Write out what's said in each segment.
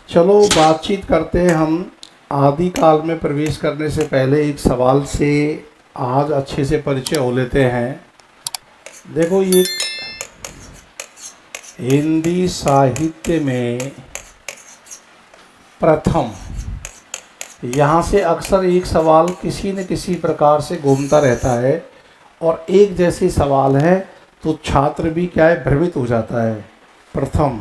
चलो बातचीत करते हैं हम। आदि काल में प्रवेश करने से पहले एक सवाल से आज अच्छे से परिचय हो लेते हैं। देखो, ये हिंदी साहित्य में प्रथम, यहाँ से अक्सर एक सवाल किसी न किसी प्रकार से घूमता रहता है और एक जैसे सवाल है तो छात्र भी क्या है, भ्रमित हो जाता है। प्रथम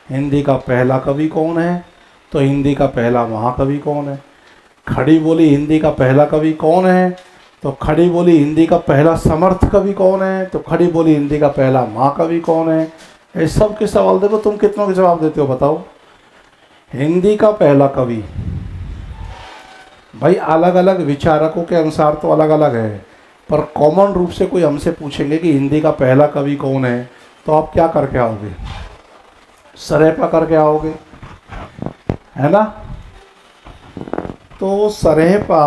हिंदी का पहला कवि कौन है? तो हिंदी का पहला महाकवि कौन है? खड़ी बोली हिंदी का पहला कवि कौन है? तो खड़ी बोली हिंदी का पहला समर्थ कवि कौन है? तो खड़ी बोली हिंदी का पहला महाकवि कौन है? ये सब के सवाल देखो, तुम कितनों के जवाब देते हो बताओ। हिंदी का पहला कवि, भाई अलग अलग विचारकों के अनुसार तो अलग अलग है, पर कॉमन रूप से कोई हमसे पूछेंगे कि हिंदी का पहला कवि कौन है, तो आप क्या करके आओगे? सरेपा करके आओगे, है ना? तो सरेपा,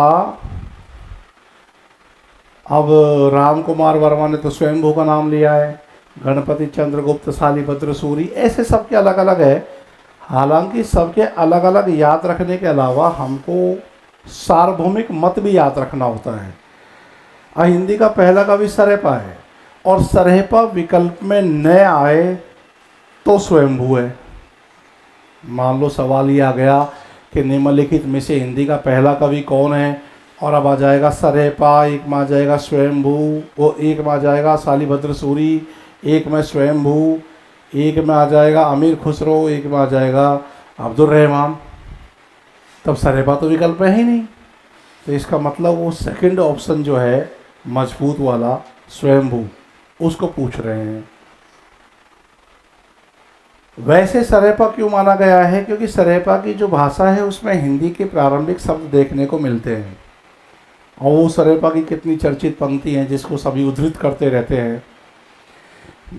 अब राम कुमार वर्मा ने तो स्वयंभू का नाम लिया है, गणपति चंद्रगुप्त, शालिभद्र सूरी, ऐसे सबके अलग अलग है। हालांकि सबके अलग अलग याद रखने के अलावा हमको सार्वभौमिक मत भी याद रखना होता है। हिंदी का पहला कवि सरेपा है, और सरेपा विकल्प में न आए तो स्वयंभू है। मान लो सवाल ये आ गया कि निम्नलिखित में से हिंदी का पहला कवि कौन है, और अब आ जाएगा सरेपा, एक में आ जाएगा स्वयंभू, वो एक में आ जाएगा शालिभद्र सूरी, एक में स्वयंभू, एक में आ जाएगा अमीर खुसरो, एक में आ जाएगा अब्दुल रहमान, तब सरेपा तो विकल्प है ही नहीं। तो इसका मतलब वो सेकंड ऑप्शन जो है मजबूत वाला स्वयंभू, उसको पूछ रहे हैं। वैसे सरेपा क्यों माना गया है? क्योंकि सरेपा की जो भाषा है उसमें हिंदी के प्रारंभिक शब्द देखने को मिलते हैं, और वो सरेपा की कितनी चर्चित पंक्ति हैं जिसको सभी उद्धृत करते रहते हैं।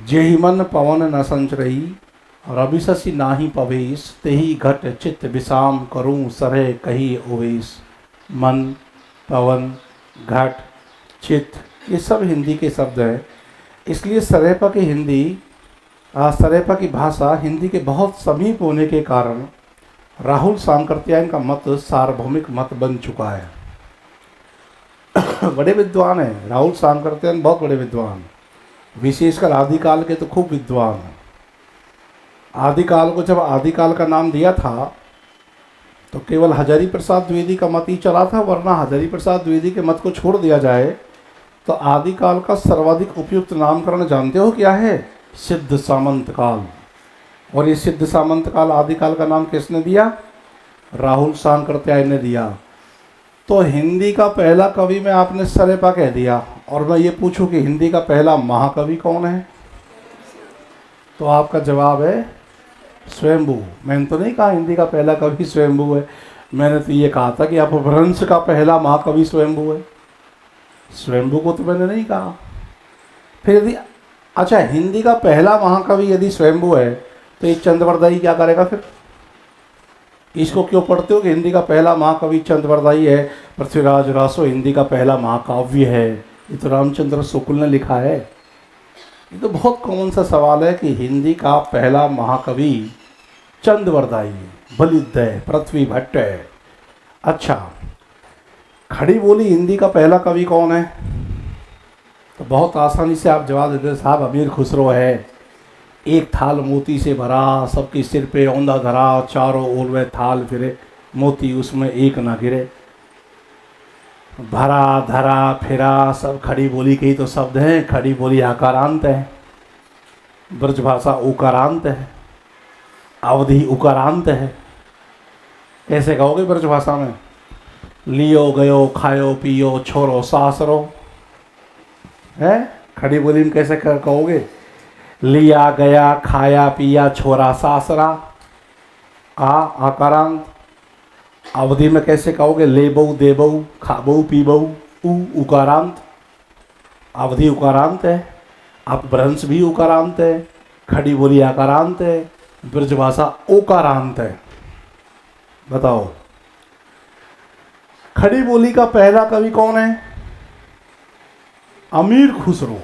जेहि मन पवन न संचरई, रवि शशि नाही पवेश, तेहि घट चित्त विषाम करूं सरह कही ओवेश। मन, पवन, घट, चित्त, ये सब हिंदी के शब्द हैं। इसलिए सरेपा की सरेपा की भाषा हिंदी के बहुत समीप होने के कारण राहुल सांकृत्यायन का मत सार्वभौमिक मत बन चुका है। बड़े विद्वान हैं राहुल सांकृत्यायन, बहुत बड़े विद्वान, विशेषकर आदिकाल के तो खूब विद्वान हैं। आदिकाल को जब आदिकाल का नाम दिया था तो केवल हजारी प्रसाद द्विवेदी का मत ही चला था, वरना हजारी प्रसाद द्विवेदी के मत को छोड़ दिया जाए तो आदिकाल का सर्वाधिक उपयुक्त नामकरण जानते हो क्या है? सिद्ध सामंत काल। और ये सिद्ध सामंत काल आदिकाल का नाम किसने दिया? राहुल सांकृत्यायन ने दिया। तो हिंदी का पहला कवि में आपने सरेपा कह दिया, और मैं ये पूछूं कि हिंदी का पहला महाकवि कौन है, तो आपका जवाब है स्वयंभू। मैंने तो नहीं कहा हिंदी का पहला कवि स्वयंभू है, मैंने तो ये कहा था कि अपभ्रंश का पहला महाकवि स्वयंभू है। स्वयंभू को तो मैंने नहीं कहा। फिर यदि अच्छा, हिंदी का पहला महाकवि यदि स्वयंभू है तो ये चंद्रवरदाई क्या करेगा फिर? इसको क्यों पढ़ते हो कि हिंदी का पहला महाकवि चंद्रवरदाई है, पृथ्वीराज रासो हिंदी का पहला महाकाव्य है, ये तो रामचंद्र शुक्ल ने लिखा है। ये तो बहुत कॉमन सा सवाल है कि हिंदी का पहला महाकवि चंद्रवरदाई, बलिद्य, पृथ्वी भट्ट है। अच्छा, खड़ी बोली हिंदी का पहला कवि कौन है? तो बहुत आसानी से आप जवाब देते साहब अमीर खुसरो है। एक थाल मोती से भरा, सबके सिर पे औंधा धरा, चारों ओर वह थाल फिरे, मोती उसमें एक ना गिरे। भरा, धरा, फिरा, सब खड़ी बोली के ही तो शब्द हैं। खड़ी बोली आकारांत है, ब्रजभाषा उकारांत है, अवधि उकारांत है। कैसे कहोगे ब्रजभाषा में? लियो गयो खायो पियो छोरो सासरो, है? खड़ी बोली में कैसे कहोगे? लिया गया खाया पिया छोरा सासरा, आकारांत। अवधि में कैसे कहोगे? ले बहू दे बहू खाबहू पी बहू, उकारांत। अवधि उकारांत है, अपभ्रंश भी उकारांत है, खड़ी बोली आकारांत है, ब्रजभाषा ओकारांत है। बताओ, खड़ी बोली का पहला कवि कौन है? अमीर खुसरो।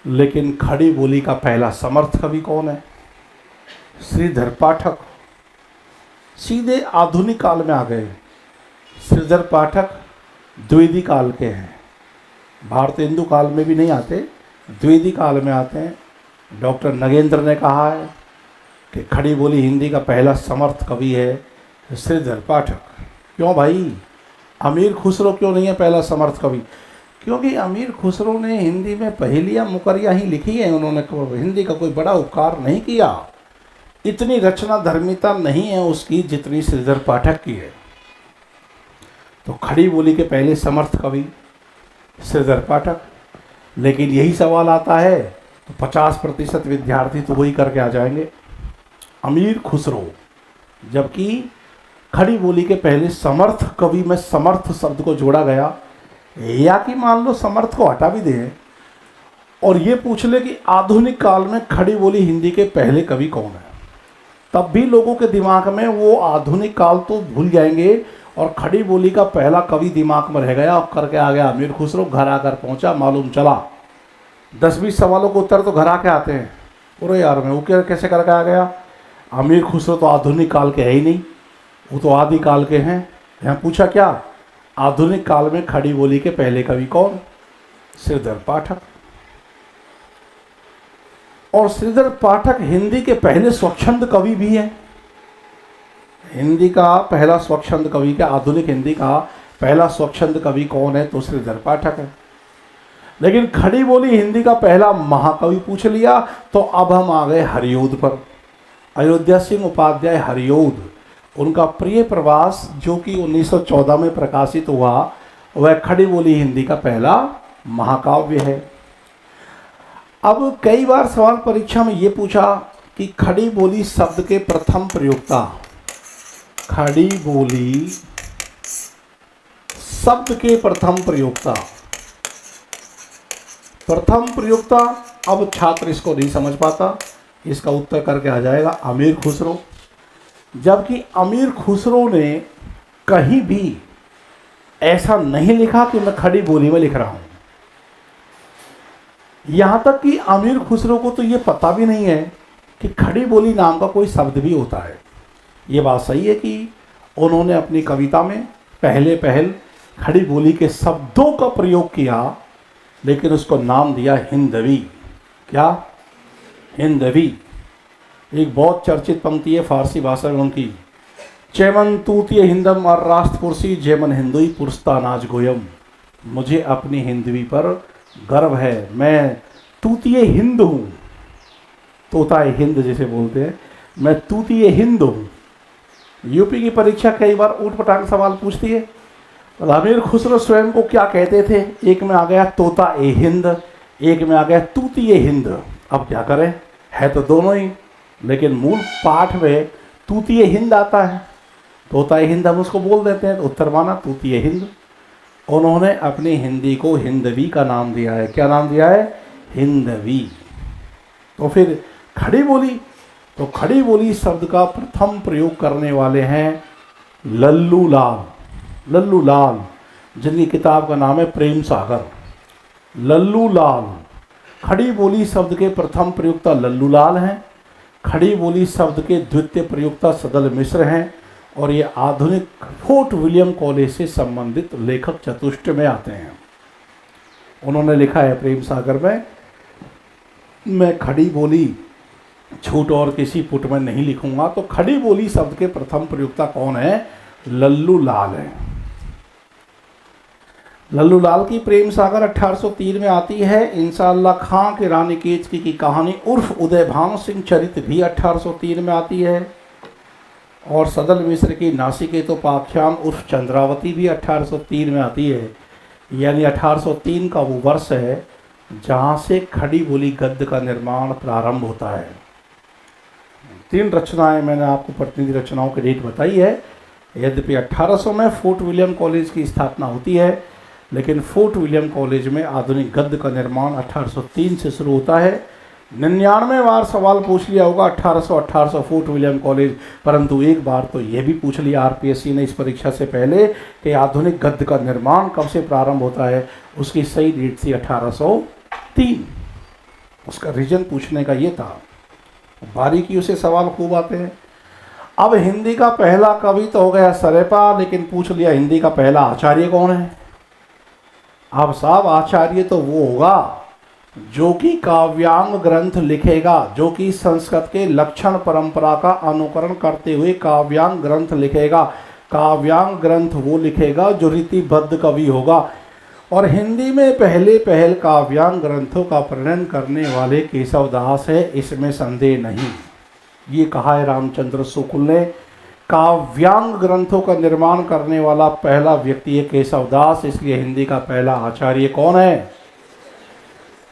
लेकिन खड़ी बोली का पहला समर्थ कवि कौन है? श्रीधर पाठक। सीधे आधुनिक काल में आ गए। श्रीधर पाठक द्विवेदी काल के हैं, भारत हिंदू काल में भी नहीं आते, द्विवेदी काल में आते हैं। डॉक्टर नगेंद्र ने कहा है कि खड़ी बोली हिंदी का पहला समर्थ कवि है श्रीधर पाठक। क्यों भाई, अमीर खुसरो क्यों नहीं है पहला समर्थ कवि? क्योंकि अमीर खुसरो ने हिंदी में पहेलियाँ मुकरियाँ ही लिखी हैं, उन्होंने हिंदी का कोई बड़ा उपकार नहीं किया। इतनी रचना धर्मिता नहीं है उसकी जितनी श्रीधर पाठक की है। तो खड़ी बोली के पहले समर्थ कवि श्रीधर पाठक। लेकिन यही सवाल आता है तो 50% विद्यार्थी तो वही करके आ जाएंगे, अमीर खुसरो। जबकि खड़ी बोली के पहले समर्थ कवि में समर्थ शब्द को जोड़ा गया, या कि मान लो समर्थ को हटा भी दें और ये पूछ ले कि आधुनिक काल में खड़ी बोली हिंदी के पहले कवि कौन है, तब भी लोगों के दिमाग में वो आधुनिक काल तो भूल जाएंगे और खड़ी बोली का पहला कवि दिमाग में रह गया और करके आ गया अमीर खुसरो। घर आकर पहुंचा, मालूम चला 10-20 सवालों को उत्तर तो घर आके आते हैं। पूरे यार में वो कैसे करके आ गया? अमीर खुसरो तो आधुनिक काल के है ही नहीं, वो तो आदि काल के हैं। यहाँ पूछा क्या, आधुनिक काल में खड़ी बोली के पहले कवि कौन? श्रीधर पाठक। और श्रीधर पाठक हिंदी के पहले स्वच्छंद कवि भी हैं। हिंदी का पहला स्वच्छंद कवि का, आधुनिक हिंदी का पहला स्वच्छंद कवि कौन है? तो श्रीधर पाठक है। लेकिन खड़ी बोली हिंदी का पहला महाकवि पूछ लिया तो अब हम आ गए हरियोध पर। अयोध्या सिंह उपाध्याय हरियोध, उनका प्रिय प्रवास जो कि 1914 में प्रकाशित हुआ, वह खड़ी बोली हिंदी का पहला महाकाव्य है। अब कई बार सवाल परीक्षा में ये पूछा कि खड़ी बोली शब्द के प्रथम प्रयोक्ता, खड़ी बोली शब्द के प्रथम प्रयोक्ता, प्रथम प्रयोक्ता। अब छात्र इसको नहीं समझ पाता, इसका उत्तर करके आ जाएगा अमीर खुसरो। जबकि अमीर खुसरो ने कहीं भी ऐसा नहीं लिखा कि मैं खड़ी बोली में लिख रहा हूं। यहां तक कि अमीर खुसरो को तो ये पता भी नहीं है कि खड़ी बोली नाम का कोई शब्द भी होता है। ये बात सही है कि उन्होंने अपनी कविता में पहल खड़ी बोली के शब्दों का प्रयोग किया, लेकिन उसको नाम दिया हिंदवी। क्या? हिंदवी। एक बहुत चर्चित पंक्ति है फारसी भाषा में उनकी, चेमन तूतीय हिंदम और राष्ट्रपुरुषी जेमन हिंदुई पुरस्तानाज गोयम। मुझे अपनी हिंदवी पर गर्व है, मैं तूतीय हिंद हूँ, तोता हिंद जैसे बोलते हैं, मैं तूतीय हिंद हूँ। यूपी की परीक्षा कई बार ऊट पटांग सवाल पूछती है। अमीर खुसरो स्वयं को क्या कहते थे? एक में आ गया तोता ए हिंद, एक में आ गया तूतीय हिंद। अब क्या करें, है तो दोनों ही, लेकिन मूल पाठ में तूतीय हिंद आता है, तोता ए हिंद हम उसको बोल देते हैं, तो उत्तर माना तूतीय हिंद। उन्होंने अपनी हिंदी को हिंदवी का नाम दिया है। क्या नाम दिया है? हिंदवी। तो फिर खड़ी बोली, तो खड़ी बोली शब्द का प्रथम प्रयोग करने वाले हैं लल्लू लाल। लल्लू लाल, जिनकी किताब का नाम है प्रेम सागर। लल्लू लाल खड़ी बोली शब्द के प्रथम प्रयोक्ता लल्लू लाल हैं। खड़ी बोली शब्द के द्वितीय प्रयोक्ता सदल मिश्र हैं। और ये आधुनिक फोर्ट विलियम कॉलेज से संबंधित लेखक चतुष्ट में आते हैं। उन्होंने लिखा है प्रेम सागर में, मैं खड़ी बोली छूट और किसी पुट में नहीं लिखूंगा। तो खड़ी बोली शब्द के प्रथम प्रयोक्ता कौन है? लल्लू लाल है। लल्लू लाल की प्रेम सागर 1803 में आती है। इंशाअल्लाह खां के रानी केतकी की कहानी उर्फ उदय भान सिंह चरित भी 1803 में आती है। और सदल मिश्र की नासिकेतोपाख्यान उर्फ चंद्रावती भी 1803 में आती है। यानी 1803 का वो वर्ष है जहाँ से खड़ी बोली गद्य का निर्माण प्रारंभ होता है। 3 रचनाएं मैंने आपको प्रतिनिधि रचनाओं की डेट बताई है। यद्यपि 1800 में फोर्ट विलियम कॉलेज की स्थापना होती है, लेकिन फोर्ट विलियम कॉलेज में आधुनिक गद्य का निर्माण 1803 से शुरू होता है। 99 बार सवाल पूछ लिया होगा 1800 फोर्ट विलियम कॉलेज, परंतु एक बार तो यह भी पूछ लिया आरपीएससी ने इस परीक्षा से पहले कि आधुनिक गद्य का निर्माण कब से प्रारंभ होता है। उसकी सही डेट थी 1803। उसका रीजन पूछने का ये था। बारीकियों से सवाल खूब आते हैं। अब हिंदी का पहला कवि तो हो गया सरेपा, लेकिन पूछ लिया हिंदी का पहला आचार्य कौन है। अब साहब आचार्य तो वो होगा जो कि काव्यांग ग्रंथ लिखेगा, जो कि संस्कृत के लक्षण परंपरा का अनुकरण करते हुए काव्यांग ग्रंथ लिखेगा। काव्यांग ग्रंथ वो लिखेगा जो रीतिबद्ध कवि होगा। और हिंदी में पहले पहल काव्यांग ग्रंथों का प्रणयन करने वाले केशवदास है, इसमें संदेह नहीं। ये कहा है रामचंद्र शुक्ल ने, काव्यांग ग्रंथों का निर्माण करने वाला पहला व्यक्ति है केशवदास। इसलिए हिंदी का पहला आचार्य कौन है?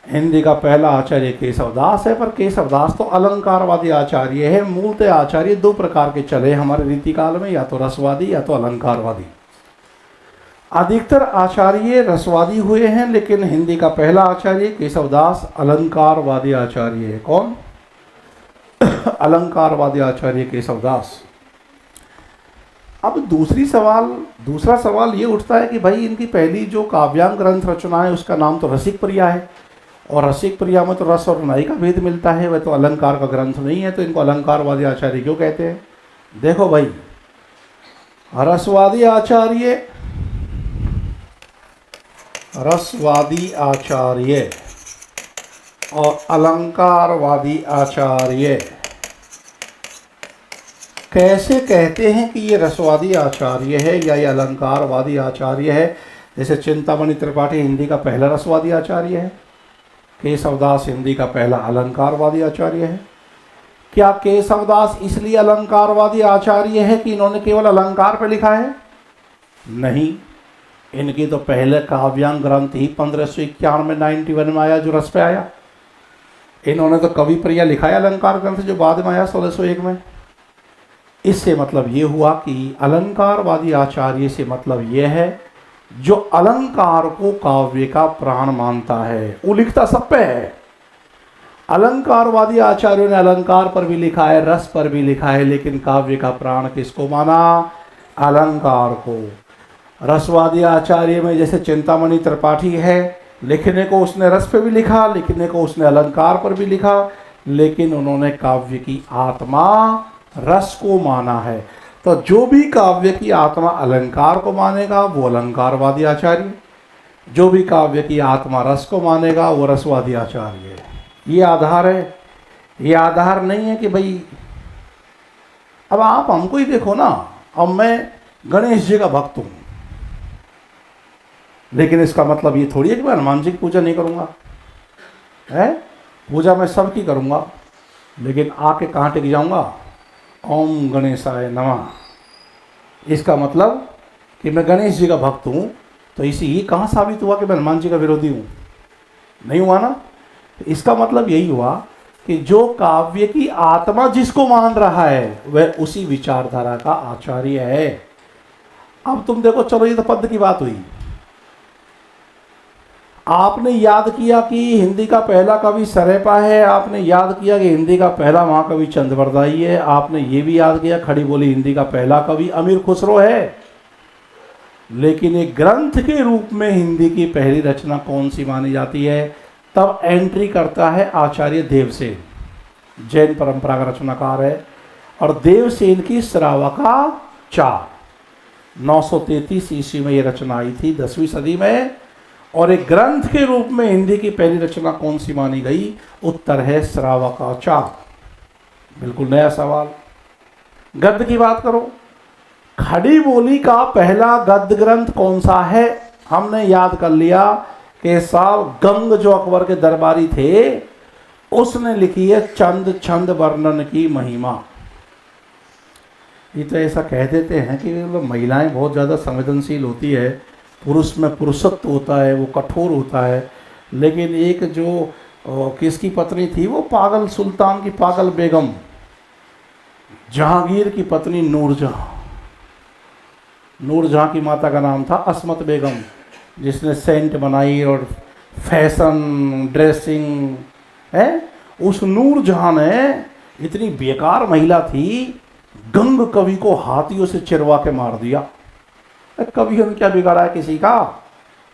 हिंदी का पहला आचार्य केशवदास है। पर केशवदास तो अलंकारवादी आचार्य है। मूलतः आचार्य दो प्रकार के चले हमारे रीतिकाल में, या तो रसवादी या तो अलंकारवादी। अधिकतर आचार्य रसवादी हुए हैं, लेकिन हिंदी का पहला आचार्य केशवदास अलंकारवादी आचार्य है। कौन? अलंकारवादी आचार्य केशवदास। अब दूसरा सवाल ये उठता है कि भाई इनकी पहली जो काव्यांग ग्रंथ रचना है उसका नाम तो रसिक प्रिया है, और रसिक प्रिया में तो रस और नाई का भेद मिलता है, वह तो अलंकार का ग्रंथ नहीं है, तो इनको अलंकारवादी आचार्य क्यों कहते हैं? देखो भाई, रसवादी आचार्य और अलंकारवादी आचार्य कैसे कहते हैं कि ये रसवादी आचार्य है या ये अलंकारवादी आचार्य है? जैसे चिंतामणि त्रिपाठी हिंदी का पहला रसवादी आचार्य है, केशवदास हिंदी का पहला अलंकारवादी आचार्य है। क्या केशवदास इसलिए अलंकारवादी आचार्य है कि इन्होंने केवल अलंकार पर लिखा है? नहीं, इनकी तो पहले काव्यांग ग्रंथ ही 1591 में 91 में आया, जो रस पे आया। इन्होंने तो कवि प्रिया लिखा है अलंकार ग्रंथ, जो बाद में आया 1601 में। इससे मतलब ये हुआ कि अलंकारवादी आचार्य से मतलब ये है जो अलंकार को काव्य का प्राण मानता है। वो लिखता सब पे है। अलंकारवादी आचार्यों ने अलंकार पर भी लिखा है, रस पर भी लिखा है, लेकिन काव्य का प्राण किसको माना? अलंकार को। रसवादी आचार्य में जैसे चिंतामणि त्रिपाठी है, लिखने को उसने रस पे भी लिखा, लिखने को उसने अलंकार पर भी लिखा, लेकिन उन्होंने काव्य की आत्मा रस को माना है। तो जो भी काव्य की आत्मा अलंकार को मानेगा वो अलंकारवादी आचार्य, जो भी काव्य की आत्मा रस को मानेगा वो रसवादी आचार्य है। ये आधार है। ये आधार नहीं है कि भाई अब आप हमको ही देखो ना, अब मैं गणेश जी का भक्त हूँ, लेकिन इसका मतलब ये थोड़ी है कि मैं हनुमान जी की पूजा नहीं करूँगा। है पूजा मैं सबकी करूँगा, लेकिन आके कहाँ टिक जाऊँगा? ओम गणेशाय नमः। इसका मतलब कि मैं गणेश जी का भक्त हूँ, तो इसी ही कहाँ साबित हुआ कि मैं हनुमान जी का विरोधी हूँ? नहीं हुआ ना। तो इसका मतलब यही हुआ कि जो काव्य की आत्मा जिसको मान रहा है वह उसी विचारधारा का आचार्य है। अब तुम देखो, चलो ये तो पद की बात हुई। आपने याद किया कि हिंदी का पहला कवि सरेपा है, आपने याद किया कि हिंदी का पहला महाकवि चंद्रवरदाई है, आपने ये भी याद किया खड़ी बोली हिंदी का पहला कवि अमीर खुसरो है। लेकिन एक ग्रंथ के रूप में हिंदी की पहली रचना कौन सी मानी जाती है? तब एंट्री करता है आचार्य देवसेन, जैन परंपरा का रचनाकार है। और देवसेन की श्रावकाचार 933 ईस्वी में ये रचना आई थी, 10वीं सदी में। और एक ग्रंथ के रूप में हिंदी की पहली रचना कौन सी मानी गई? उत्तर है श्रावकाचार। बिल्कुल नया सवाल। गद्य की बात करो, खड़ी बोली का पहला गद्य ग्रंथ कौन सा है? हमने याद कर लिया कि साहब गंग जो अकबर के दरबारी थे उसने लिखी है चंद छंद वर्णन की महिमा। ये तो ऐसा कह देते हैं कि महिलाएं बहुत ज़्यादा संवेदनशील होती है, पुरुष में पुरुषत्व होता है, वो कठोर होता है। लेकिन एक जो किसकी पत्नी थी, वो पागल सुल्तान की पागल बेगम, जहांगीर की पत्नी नूरजहां। नूरजहां की माता का नाम था असमत बेगम, जिसने सेंट बनाई और फैशन ड्रेसिंग है। उस नूरजहां ने, इतनी बेकार महिला थी, गंग कवि को हाथियों से चिरवा के मार दिया। कवियों ने क्या बिगाड़ा है किसी का?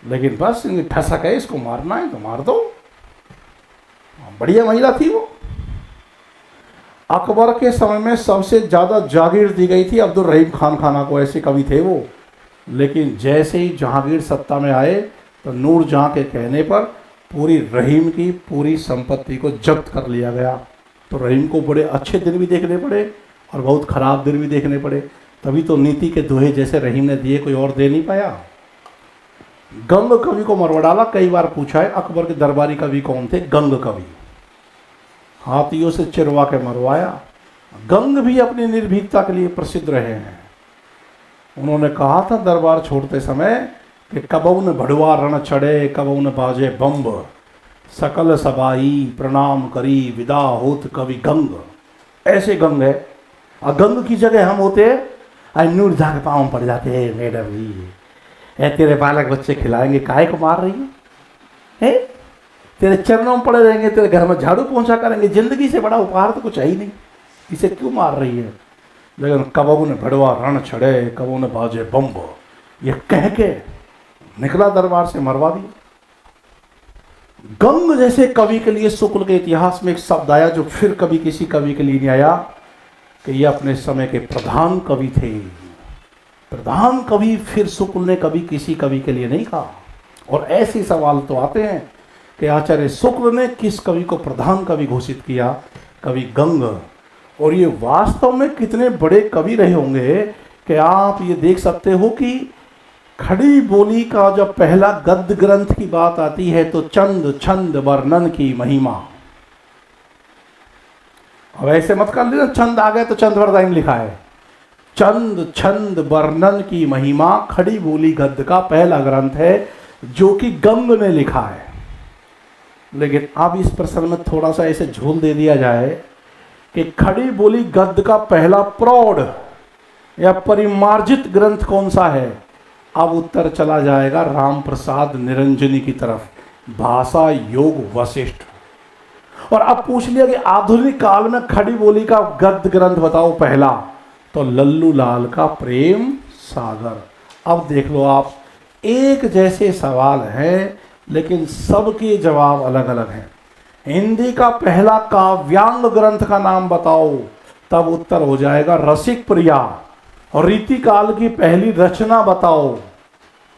लेकिन बस ठसक है, इसको मारना है तो मार दो। बढ़िया महिला थी वो। अकबर के समय में सबसे ज़्यादा जागीर दी गई थी अब्दुल रहीम खान खाना को, ऐसे कवि थे वो। लेकिन जैसे ही जहांगीर सत्ता में आए तो नूरजहां के कहने पर पूरी रहीम की पूरी संपत्ति को जब्त कर लिया गया। तो रहीम को बड़े अच्छे दिन भी देखने पड़े और बहुत ख़राब दिन भी देखने पड़े। तभी तो नीति के दोहे जैसे रहीम ने दिए कोई और दे नहीं पाया। गंग कवि को मरवा डाला। कई बार पूछा है अकबर के दरबारी कवि कौन थे? गंग कवि। हाथियों से चिरवा के मरवाया। गंग भी अपनी निर्भीकता के लिए प्रसिद्ध रहे हैं। उन्होंने कहा था दरबार छोड़ते समय कि कबऊ न भड़वा रण चढ़े, कबऊ न बाजे बम्ब, सकल सबाई प्रणाम करी, विदा होत कवि गंग। ऐसे गंग है। और गंग की जगह हम होते नूर जहाँ के पाँव पड़ जाते हैं, मैडम जी तेरे बालक बच्चे खिलाएंगे, काहे को मार रही है? तेरे चरणों में पड़े रहेंगे, तेरे घर में झाड़ू पहुंचा करेंगे, जिंदगी से बड़ा उपहार तो कुछ है ही नहीं, इसे क्यों मार रही है? लेकिन कबू ने भड़वा रण छड़े, कबू ने बाजे बम्ब, ये कह के निकला दरबार से, मरवा दिया। गंग जैसे कवि के लिए शुक्ल के इतिहास में एक शब्द आया जो फिर कभी किसी कवि के लिए नहीं आया, कि ये अपने समय के प्रधान कवि थे। प्रधान कवि फिर शुक्ल ने कभी किसी कवि के लिए नहीं कहा। और ऐसे सवाल तो आते हैं कि आचार्य शुक्ल ने किस कवि को प्रधान कवि घोषित किया? कवि गंग। और ये वास्तव में कितने बड़े कवि रहे होंगे कि आप ये देख सकते हो कि खड़ी बोली का जब पहला गद्य ग्रंथ की बात आती है तो चंद छंद वर्णन की महिमा। अब ऐसे मत कर लेना छंद आ गए तो चंद वरदान लिखा है। चंद छंद वर्णन की महिमा खड़ी बोली गद्य का पहला ग्रंथ है जो कि गंग ने लिखा है। लेकिन अब इस प्रसंग में थोड़ा सा ऐसे झोल दे दिया जाए कि खड़ी बोली गद्य का पहला प्रौढ़ या परिमार्जित ग्रंथ कौन सा है? अब उत्तर चला जाएगा राम प्रसाद निरंजनी की तरफ, भाषा योग वशिष्ठ। और अब पूछ लिया कि आधुनिक काल में खड़ी बोली का गद्य ग्रंथ बताओ पहला, तो लल्लू लाल का प्रेम सागर। अब देख लो आप, एक जैसे सवाल हैं लेकिन सबके जवाब अलग अलग हैं। हिंदी का पहला काव्यांग ग्रंथ का नाम बताओ, तब उत्तर हो जाएगा रसिक प्रिया। और रीतिकाल की पहली रचना बताओ,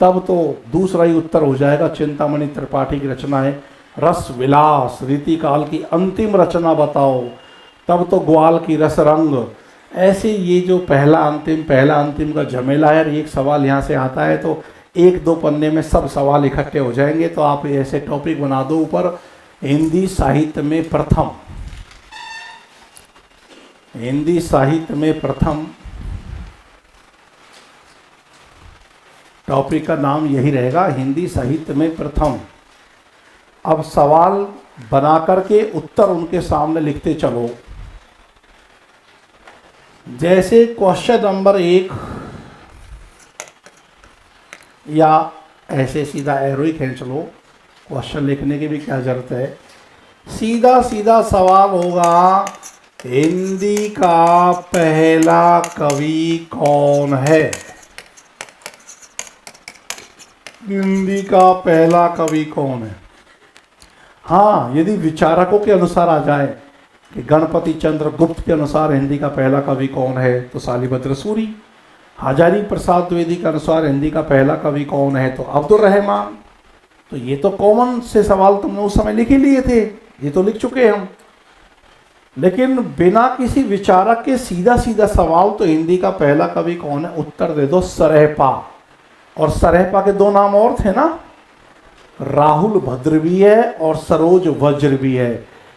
तब तो दूसरा ही उत्तर हो जाएगा, चिंतामणि त्रिपाठी की रचना है रस विलास। रीतिकाल की अंतिम रचना बताओ, तब तो ग्वाल की रसरंग। ऐसे ये जो पहला अंतिम का झमेला है। एक सवाल यहाँ से आता है तो एक दो पन्ने में सब सवाल इकट्ठे हो जाएंगे। तो आप ऐसे टॉपिक बना दो ऊपर, हिंदी साहित्य में प्रथम, हिंदी साहित्य में प्रथम, टॉपिक का नाम यही रहेगा, हिंदी साहित्य में प्रथम। अब सवाल बना करके उत्तर उनके सामने लिखते चलो। जैसे क्वेश्चन नंबर 1, या ऐसे सीधा एरो ही खींच लो, क्वेश्चन लिखने की भी क्या जरूरत है। सीधा सीधा सवाल होगा, हिंदी का पहला कवि कौन है? हिंदी का पहला कवि कौन है? हाँ, यदि विचारकों के अनुसार आ जाए कि गणपति चंद्र गुप्त के अनुसार हिंदी का पहला कवि कौन है, तो शालिभद्र सूरी। हजारी प्रसाद द्विवेदी के अनुसार हिंदी का पहला कवि कौन है, तो अब्दुल रहमान। तो ये तो कॉमन से सवाल तुमने उस समय लिख ही लिए थे, ये तो लिख चुके हम। लेकिन बिना किसी विचारक के सीधा सीधा सवाल, तो हिंदी का पहला कवि कौन है, उत्तर दे दो सरहपा। और सरहपा के दो नाम और थे ना, राहुल भद्र भी है और सरोज वज्र भी है।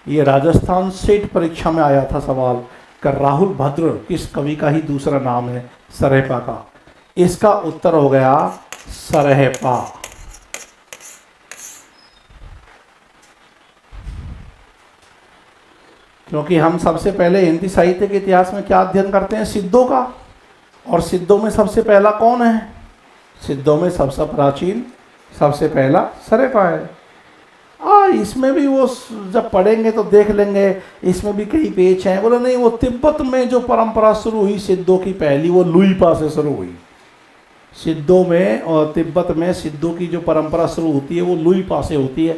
ये राजस्थान सेट परीक्षा में आया था सवाल कि राहुल भद्र किस कवि का ही दूसरा नाम है, सरहपा का। इसका उत्तर हो गया सरहपा। क्योंकि हम सबसे पहले हिंदी साहित्य के इतिहास में क्या अध्ययन करते हैं, सिद्धों का। और सिद्धों में सबसे पहला कौन है? सिद्धों में सबसे प्राचीन सबसे पहला सरहपा है। इसमें भी वो जब पढ़ेंगे तो देख लेंगे, इसमें भी कई पेज हैं। बोले नहीं, वो तिब्बत में जो परंपरा शुरू हुई सिद्धों की पहली, वो लुईपा से शुरू हुई। सिद्धों में और तिब्बत में सिद्धों की जो परंपरा शुरू होती है वो लुईपा से होती है।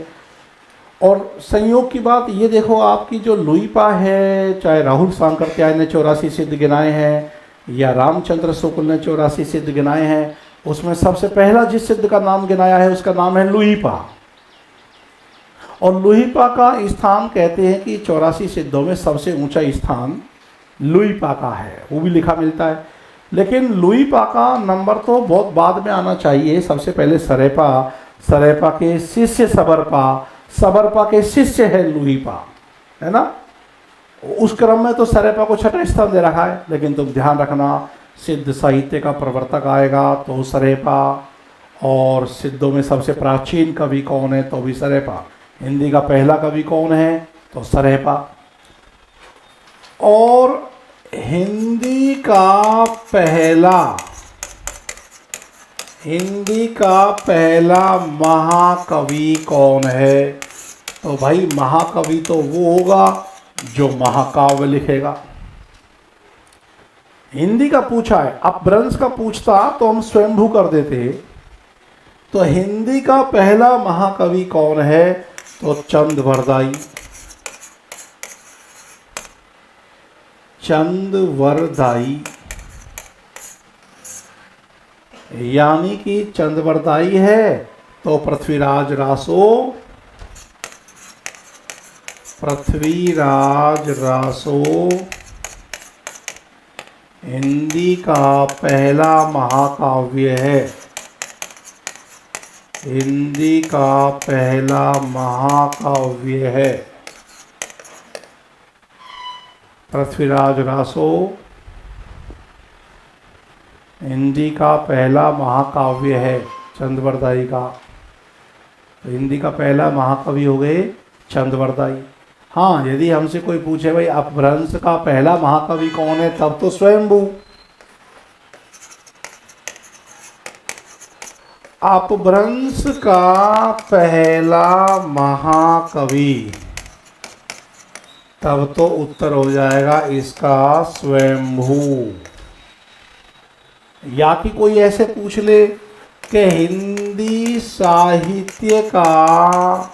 और संयोग की बात ये देखो, आपकी जो लुईपा है, चाहे राहुल सांकृत्याय ने 84 सिद्ध गिनाए हैं या रामचंद्र शुक्ल ने 84 सिद्ध गिनाए हैं, उसमें सबसे पहला जिस सिद्ध का नाम गिनाया है उसका नाम है लुईपा। और लुईपा का स्थान कहते हैं कि 84 सिद्धों में सबसे ऊंचा स्थान लुईपा का है, वो भी लिखा मिलता है। लेकिन लुईपा का नंबर तो बहुत बाद में आना चाहिए। सबसे पहले सरेपा, सरेपा के शिष्य सबरपा, सबरपा के शिष्य है लुईपा, है ना। उस क्रम में तो सरेपा को छठा स्थान दे रखा है। लेकिन तुम ध्यान रखना, सिद्ध साहित्य का प्रवर्तक आएगा तो सरेपा, और सिद्धों में सबसे प्राचीन कवि कौन है तो भी सरेपा। हिंदी का पहला कवि कौन है तो सरेपा। और हिंदी का पहला महाकवि कौन है तो भाई महाकवि तो वो होगा जो महाकाव्य लिखेगा। हिंदी का पूछा है, अपभ्रंश का पूछता तो हम स्वयंभू कर देते। तो हिंदी का पहला महाकवि कौन है तो चंदवरदाई। चंदवरदाई यानी कि चंदवरदाई है तो पृथ्वीराज रासो, पृथ्वीराज रासो हिंदी का पहला महाकाव्य है। हिंदी का पहला महाकाव्य है पृथ्वीराज रासो, हिंदी का पहला महाकाव्य है चंदवरदाई का। तो हिंदी का पहला महाकवि हो गए चंदवरदाई। हाँ, यदि हमसे कोई पूछे भाई अपभ्रंश का पहला महाकवि कौन है, तब तो स्वयंभू। अपभ्रंश का पहला महाकवि, तब तो उत्तर हो जाएगा इसका स्वयंभू। या कि कोई ऐसे पूछ ले कि हिंदी साहित्य का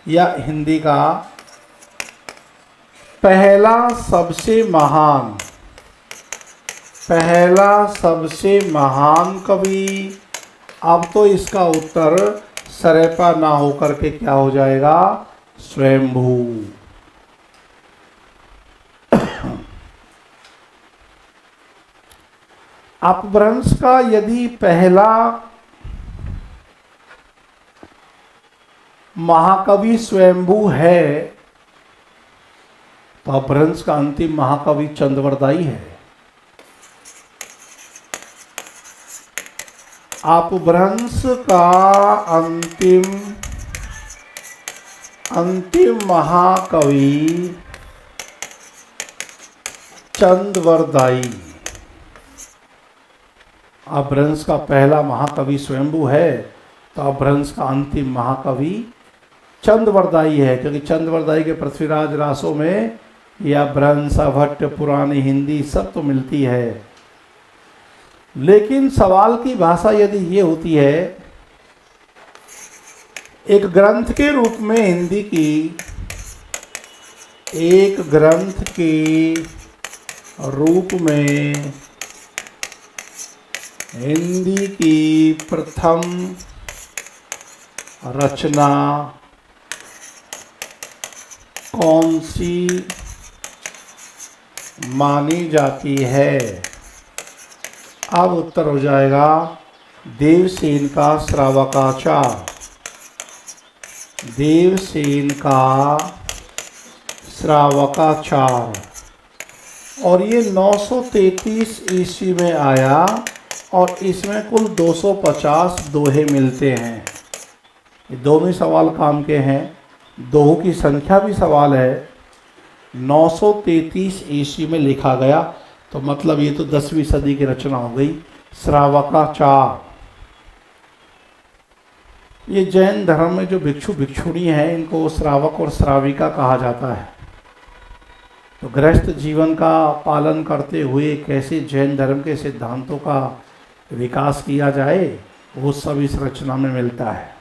या हिंदी का पहला सबसे महान कवि, अब तो इसका उत्तर सरेपा ना होकर के क्या हो जाएगा, स्वयंभू। अपभ्रंश का यदि पहला महाकवि स्वयंभू है तो अपभ्रंश का अंतिम महाकवि चंदवरदाई है। अपभ्रंश का अंतिम महाकवि चंदवरदाई। अपभ्रंश का पहला महाकवि स्वयंभू है तो अपभ्रंश का अंतिम महाकवि चंदवरदाई है, क्योंकि चंदवरदाई के पृथ्वीराज रासों में या अपभ्रंश, भट्ट, पुरानी, हिंदी सब तो मिलती है। लेकिन सवाल की भाषा यदि ये होती है, एक ग्रंथ के रूप में हिंदी की, एक ग्रंथ के रूप में हिंदी की प्रथम रचना कौन सी मानी जाती है? अब उत्तर हो जाएगा देवसेन का श्रावकाचार। देवसेन का श्रावकाचार, और ये 933 ईस्वी में आया और इसमें कुल 250 दोहे मिलते हैं। ये दोनों ही सवाल काम के हैं, दोहों की संख्या भी सवाल है। 933 ईस्वी में लिखा गया, तो मतलब ये तो 10वीं सदी की रचना हो गई, श्रावकाचार। ये जैन धर्म में जो भिक्षु भिक्षुणी हैं, इनको श्रावक और श्राविका कहा जाता है। तो गृहस्थ जीवन का पालन करते हुए कैसे जैन धर्म के सिद्धांतों का विकास किया जाए, वो सब इस रचना में मिलता है।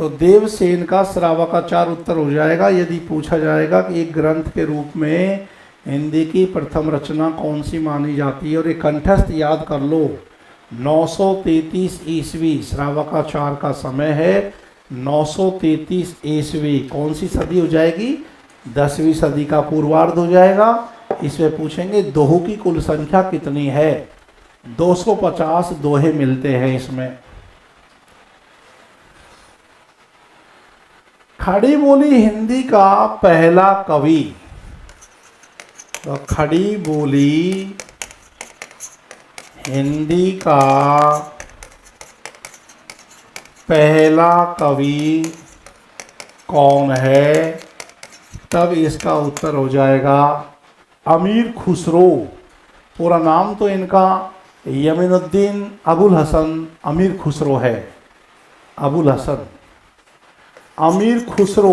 तो देवसेन का श्रावकाचार उत्तर हो जाएगा। यदि पूछा जाएगा कि एक ग्रंथ के रूप में हिंदी की प्रथम रचना कौन सी मानी जाती है, और ये कंठस्थ याद कर लो, 933 ईस्वी श्रावकाचार का समय है। 933 ईस्वी कौन सी सदी हो जाएगी? 10वीं सदी का पूर्वार्ध हो जाएगा। इसमें पूछेंगे दोहों की कुल संख्या कितनी है? 250 दोहे मिलते हैं इसमें। खड़ी बोली हिंदी का पहला कवि, तो खड़ी बोली हिंदी का पहला कवि कौन है? तब इसका उत्तर हो जाएगा अमीर खुसरो। पूरा नाम तो इनका यमीनुद्दीन अबुल हसन अमीर खुसरो है। अबुल हसन अमीर खुसरो।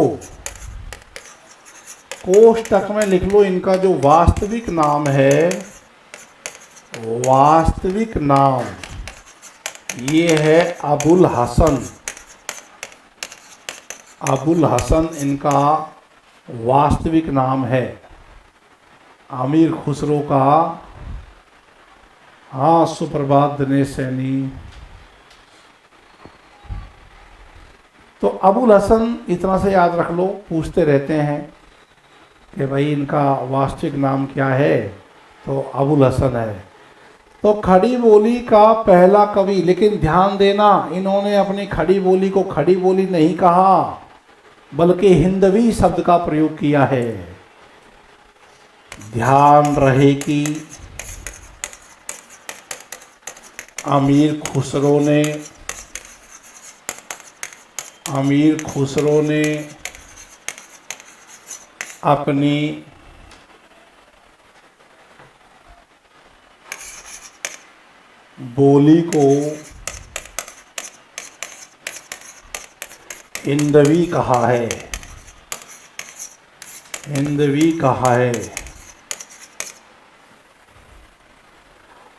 कोष्टक में लिख लो इनका जो वास्तविक नाम है, वास्तविक नाम ये है अबुल हसन। अबुल हसन इनका वास्तविक नाम है। अमीर खुसरो का, हाँ, सुप्रभात दिनेश सैनी। तो अबुल हसन इतना से याद रख लो, पूछते रहते हैं कि भाई इनका वास्तविक नाम क्या है, तो अबुल हसन है। तो खड़ी बोली का पहला कवि, लेकिन ध्यान देना इन्होंने अपनी खड़ी बोली को खड़ी बोली नहीं कहा, बल्कि हिंदवी शब्द का प्रयोग किया है। ध्यान रहे कि अमीर खुसरो ने अपनी बोली को हिंदवी कहा है। हिंदवी कहा है।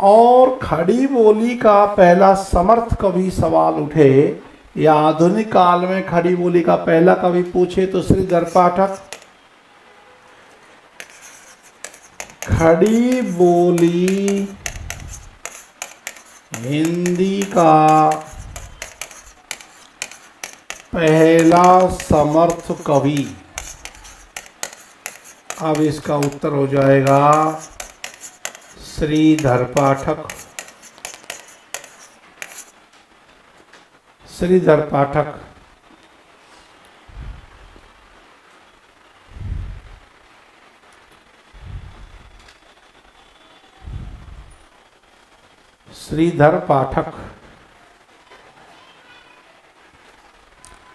और खड़ी बोली का पहला समर्थ कवि सवाल उठे या आधुनिक काल में खड़ी बोली का पहला कवि पूछे तो श्रीधर पाठक। खड़ी बोली हिंदी का पहला समर्थ कवि। अब इसका उत्तर हो जाएगा श्रीधर पाठक। श्रीधर पाठक। श्रीधर पाठक।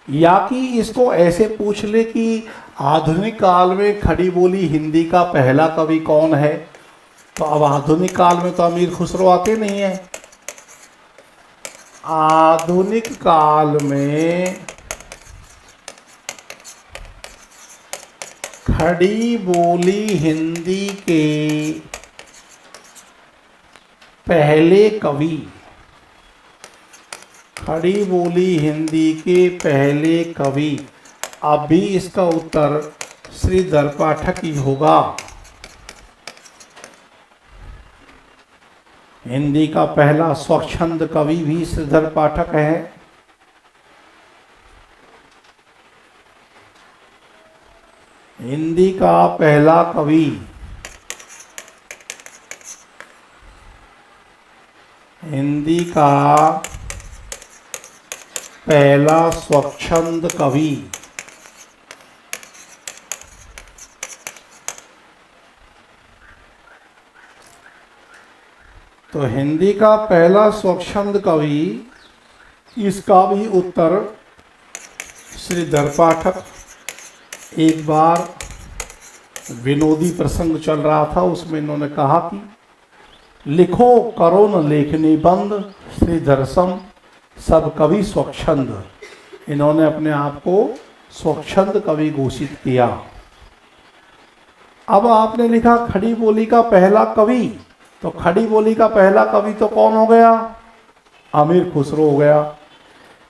या कि इसको ऐसे पूछ ले कि आधुनिक काल में खड़ी बोली हिंदी का पहला कवि कौन है, तो अब आधुनिक काल में तो अमीर खुसरो आते नहीं है। आधुनिक काल में खड़ी बोली हिंदी के पहले कवि, खड़ी बोली हिंदी के पहले कवि, अभी इसका उत्तर श्रीधर पाठक ही होगा। हिंदी का पहला स्वच्छंद कवि भी श्रीधर पाठक है। हिंदी का पहला कवि, हिंदी का पहला स्वच्छंद कवि, तो हिंदी का पहला स्वच्छंद कवि, इसका भी उत्तर श्रीधर पाठक। एक बार विनोदी प्रसंग चल रहा था, उसमें इन्होंने कहा कि लिखो करो न लेखनी बंद, श्रीधर सम सब कवि स्वच्छंद। इन्होंने अपने आप को स्वच्छंद कवि घोषित किया। अब आपने लिखा खड़ी बोली का पहला कवि, तो खड़ी बोली का पहला कवि तो कौन हो गया? अमीर खुसरो हो गया।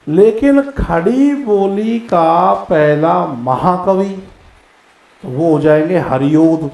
लेकिन खड़ी बोली का पहला महाकवि तो वो हो जाएंगे हरियोध।